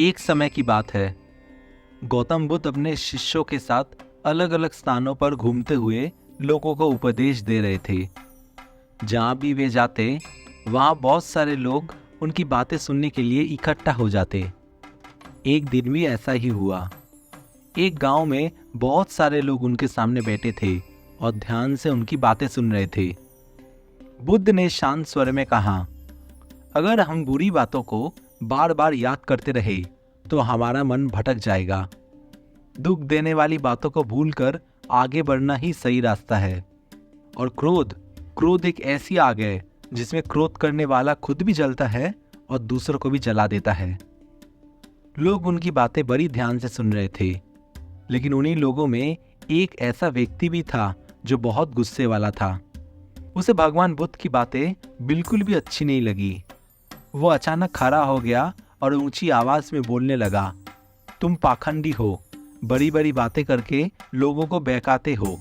एक समय की बात है। गौतम बुद्ध अपने शिष्यों के साथ अलग अलग स्थानों पर घूमते हुए लोगों को उपदेश दे रहे थे। जहाँ भी वे जाते वहाँ बहुत सारे लोग उनकी बातें सुनने के लिए इकट्ठा हो जाते। एक दिन भी ऐसा ही हुआ। एक गांव में बहुत सारे लोग उनके सामने बैठे थे और ध्यान से उनकी बातें सुन रहे थे। बुद्ध ने शांत स्वर में कहा, अगर हम बुरी बातों को बार बार याद करते रहे तो हमारा मन भटक जाएगा। दुख देने वाली बातों को भूलकर आगे बढ़ना ही सही रास्ता है। और क्रोध एक ऐसी आग है जिसमें क्रोध करने वाला खुद भी जलता है और दूसरों को भी जला देता है। लोग उनकी बातें बड़ी ध्यान से सुन रहे थे, लेकिन उन्हीं लोगों में एक ऐसा व्यक्ति भी था जो बहुत गुस्से वाला था। उसे भगवान बुद्ध की बातें बिल्कुल भी अच्छी नहीं लगी। वो अचानक खड़ा हो गया और ऊंची आवाज में बोलने लगा, तुम पाखंडी हो, बड़ी बड़ी बातें करके लोगों को बहकाते हो।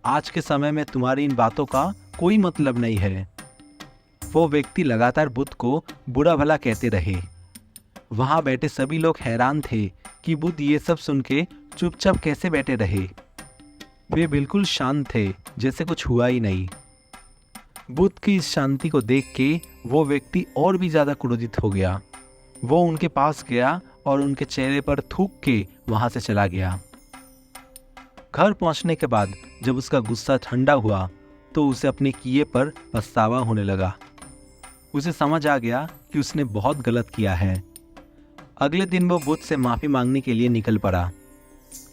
आज के समय में तुम्हारी इन बातों का कोई मतलब नहीं है। वो व्यक्ति लगातार बुद्ध को बुरा भला कहते रहे। वहां बैठे सभी लोग हैरान थे कि बुद्ध ये सब सुन के चुपचाप कैसे बैठे रहे। वे बिल्कुल शांत थे, जैसे कुछ हुआ ही नहीं। बुद्ध की इस शांति को देख के वो व्यक्ति और भी ज्यादा क्रोधित हो गया। वो उनके पास गया और उनके चेहरे पर थूक के वहां से चला गया। घर पहुंचने के बाद जब उसका गुस्सा ठंडा हुआ तो उसे अपने किए पर पछतावा होने लगा। उसे समझ आ गया कि उसने बहुत गलत किया है। अगले दिन वो बुद्ध से माफी मांगने के लिए निकल पड़ा,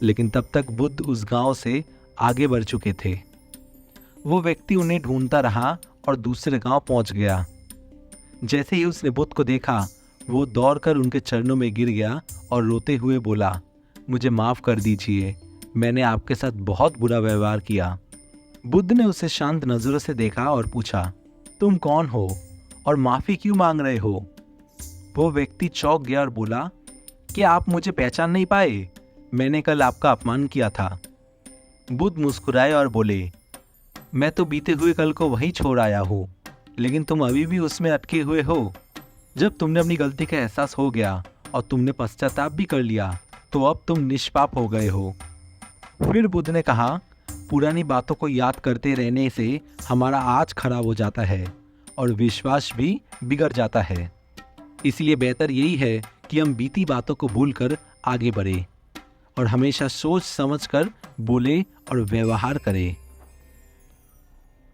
लेकिन तब तक बुद्ध उस गांव से आगे बढ़ चुके थे। वो व्यक्ति उन्हें ढूंढता रहा और दूसरे गांव पहुंच गया। जैसे ही उसने बुद्ध को देखा, वो दौड़कर उनके चरणों में गिर गया और रोते हुए बोला, मुझे माफ कर दीजिए, मैंने आपके साथ बहुत बुरा व्यवहार किया। बुद्ध ने उसे शांत नजरों से देखा और पूछा, तुम कौन हो और माफी क्यों मांग रहे हो? वो व्यक्ति चौंक गया और बोला, क्या आप मुझे पहचान नहीं पाए? मैंने कल आपका अपमान किया था। बुद्ध मुस्कुराए और बोले, मैं तो बीते हुए कल को वहीं छोड़ आया हूँ, लेकिन तुम अभी भी उसमें अटके हुए हो। जब तुमने अपनी गलती का एहसास हो गया और तुमने पश्चाताप भी कर लिया तो अब तुम निष्पाप हो गए हो। फिर बुद्ध ने कहा, पुरानी बातों को याद करते रहने से हमारा आज खराब हो जाता है और विश्वास भी बिगड़ जाता है। इसलिए बेहतर यही है कि हम बीती बातों को भूलकर आगे बढ़े और हमेशा सोच समझकर बोले और व्यवहार करें।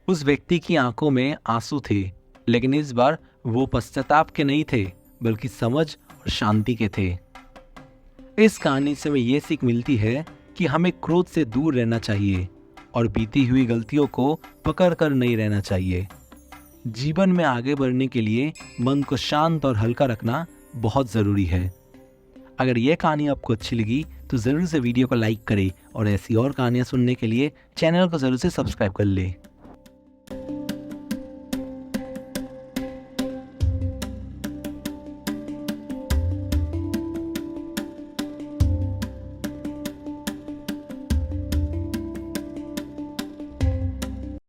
उस व्यक्ति की आंखों में आंसू थे, लेकिन इस बार वो पश्चाताप के नहीं थे बल्कि समझ और शांति के थे। इस कहानी से हमें ये सीख मिलती है कि हमें क्रोध से दूर रहना चाहिए और बीती हुई गलतियों को पकड़ कर नहीं रहना चाहिए। जीवन में आगे बढ़ने के लिए मन को शांत और हल्का रखना बहुत ज़रूरी है। अगर यह कहानी आपको अच्छी लगी तो ज़रूर से वीडियो को लाइक करें और ऐसी और कहानियाँ सुनने के लिए चैनल को ज़रूर से सब्सक्राइब कर लें।